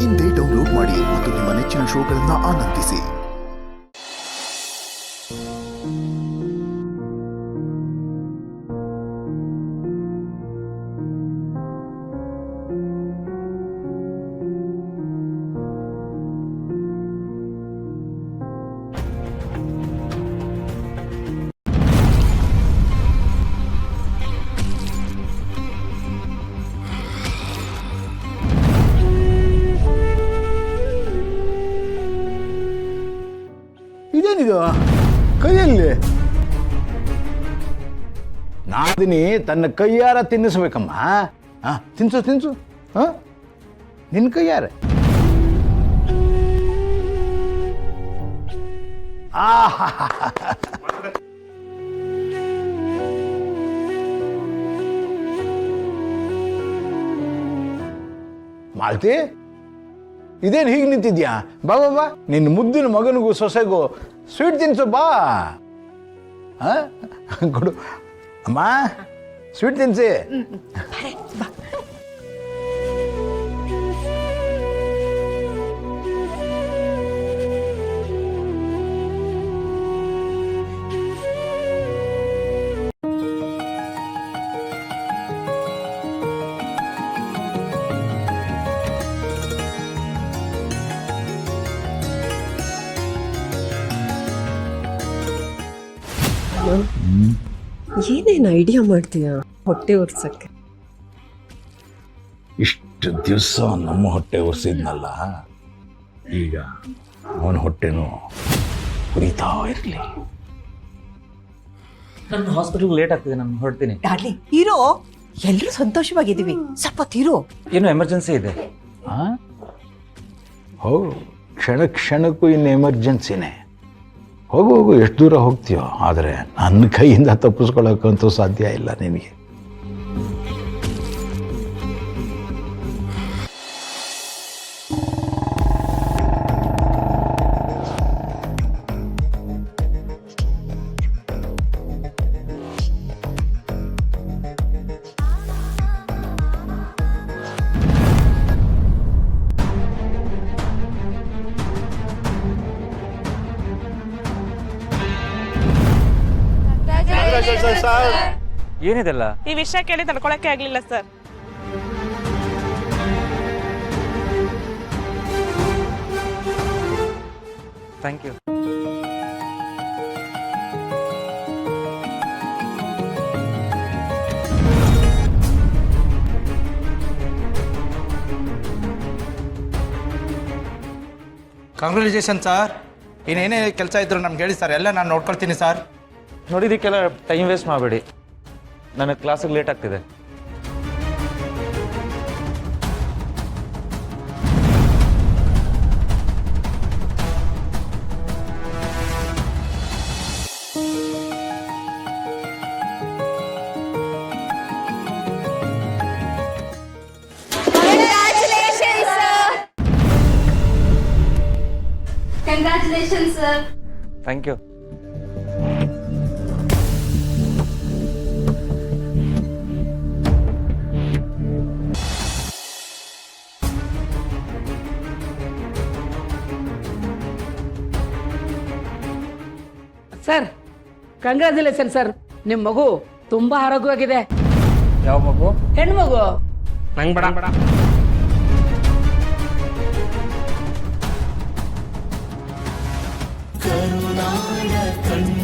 ಇಂದೇ ಡೌನ್ಲೋಡ್ ಮಾಡಿ ಮತ್ತು ನಿಮ್ಮ ನೆಚ್ಚಿನ ಶೋಗಳನ್ನು ಆನಂದಿಸಿ. ಇದೇನಿದು ಕೈಯಲ್ಲಿ ನಾದಿನಿ ತನ್ನ ಕೈಯಾರ ತಿನ್ನಿಸ್ಬೇಕಮ್ಮ. ತಿನ್ಸು ತಿನ್ಸು. ನಿನ್ನ ಕೈಯಾರ ಮಾಲ್ತಿ, ಇದೇನು ಹೀಗೆ ನಿಂತಿದ್ಯಾ? ಬಾ ಬಾ ಬಾ, ನಿನ್ನ ಮುದ್ದಿನ ಮಗನಿಗೂ ಸೊಸೆಗೂ ಸ್ವೀಟ್ ತಿನ್ಸು ಬಾ. ಕೊಡು ಅಮ್ಮ, ಸ್ವೀಟ್ ತಿನ್ಸಿ. ಏನೇನು ಐಡಿಯಾ ಮಾಡ್ತೀಯ ಹೊಟ್ಟೆ ಉರ್ಸಕ್ಕೆ? ಇಷ್ಟು ದಿವಸ ನಮ್ಮ ಹೊಟ್ಟೆ ಉರ್ಸಿದ್ನಲ್ಲ, ಈಗ ಅವನ ಹೊಟ್ಟೆನೂ ಉರಿತಾ ಇರಲಿ. ನನ್ನ ಹಾಸ್ಪಿಟಲ್ಗೆ ಲೇಟ್ ಆಗ್ತಿದೆ, ನಾನು ಹೊರಡ್ತೀನಿ. ಡಾರ್ಲಿಂಗ್ ಇರೋ, ಎಲ್ಲರೂ ಸಂತೋಷವಾಗಿದ್ದೀವಿ, ಸ್ವಲ್ಪ ತಿರು. ಏನೋ ಎಮರ್ಜೆನ್ಸಿ ಇದೆ. ಹೋ, ಕ್ಷಣ ಕ್ಷಣಕ್ಕೂ ಇನ್ನು ಎಮರ್ಜೆನ್ಸಿನೇ. ಹೋಗು ಹೋಗು, ಎಷ್ಟು ದೂರ ಹೋಗ್ತೀಯೋ, ಆದರೆ ನನ್ನ ಕೈಯಿಂದ ತಪ್ಪಿಸ್ಕೊಳ್ಳೋಕ್ಕಂತೂ ಸಾಧ್ಯ ಇಲ್ಲ ನಿನಗೆ. ಏನಿದೆಲ್ಲ? ಈ ವಿಷಯ ಕೇಳಿ ತಡ್ಕೊಳಕ್ಕೆ ಆಗ್ಲಿಲ್ಲ sir. Thank you. Congratulation sir. ಇನ್ನೇನೇ ಕೆಲಸ ಇದ್ರು ನಮ್ಗೆ ಹೇಳಿ ಸರ್, ಎಲ್ಲ ನಾನು ನೋಡ್ಕೊಳ್ತೀನಿ ಸರ್. ನೋಡಿದ್ದಕ್ಕೆಲ್ಲ ಟೈಮ್ ವೇಸ್ಟ್ ಮಾಡಬೇಡಿ, ನನಗೆ ಕ್ಲಾಸಿಗೆ ಲೇಟ್ ಆಗ್ತಿದೆ. Congratulations, sir. Thank you. Sir, congratulation sir. ನಿಮ್ಮ ಮಗು ತುಂಬಾ ಆರೋಗ್ಯವಾಗಿದೆ. ಯಾವ ಮಗು? ಹೆಣ್ಣು ಮಗು. ನಂಗೆ ಬೇಡ. ಕರುನಾಡ ಕಣ್ಣ